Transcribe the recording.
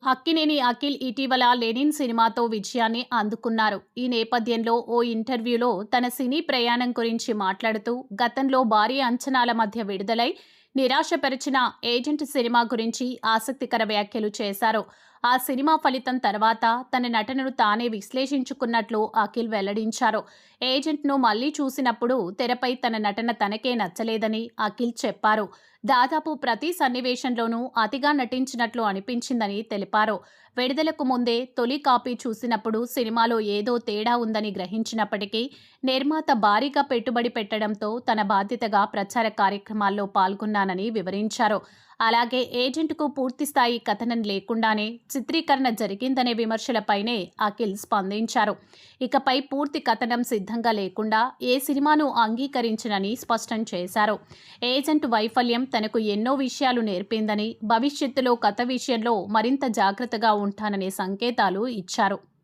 అక్కినేని అఖిల్ ఇటీవల లెనిన్ సినిమాతో విజయాన్ని అందుకున్నారు. ఈ నేపథ్యంలో ఓ ఇంటర్వ్యూలో తన సినీ ప్రయాణం గురించి మాట్లాడుతూ గతంలో భారీ అంచనాల మధ్య విడుదలై నిరాశపరిచిన ఏజెంట్ సినిమా గురించి ఆసక్తికర వ్యాఖ్యలు చేశారు. ఆ సినిమా ఫలితం తర్వాత తన నటనను తానే విశ్లేషించుకున్నట్లు అఖిల్ వెల్లడించారు. ఏజెంట్ను మళ్లీ చూసినప్పుడు తెరపై తన నటన తనకే నచ్చలేదని అఖిల్ చెప్పారు. దాదాపు ప్రతి సన్నివేశంలోనూ అతిగా నటించినట్లు అనిపించిందని తెలిపారు. విడుదలకు ముందే తొలి కాపీ చూసినప్పుడు సినిమాలో ఏదో తేడా ఉందని గ్రహించినప్పటికీ నిర్మాత భారీగా పెట్టుబడి పెట్టడంతో తన బాధ్యతగా ప్రచార కార్యక్రమాల్లో పాల్గొన్నానని వివరించారు. అలాగే ఏజెంట్కు పూర్తిస్థాయి కథనం లేకుండానే చిత్రీకరణ జరిగిందనే విమర్శలపైనే అఖిల్ స్పందించారు. ఇకపై పూర్తి కథనం సిద్ధంగా లేకుండా ఏ సినిమాను అంగీకరించనని స్పష్టం చేశారు. ఏజెంట్ వైఫల్యం తనకు ఎన్నో విషయాలు నేర్పిందని, భవిష్యత్తులో కథ విషయంలో మరింత జాగ్రత్తగా ఉంటాననే సంకేతాలు ఇచ్చారు.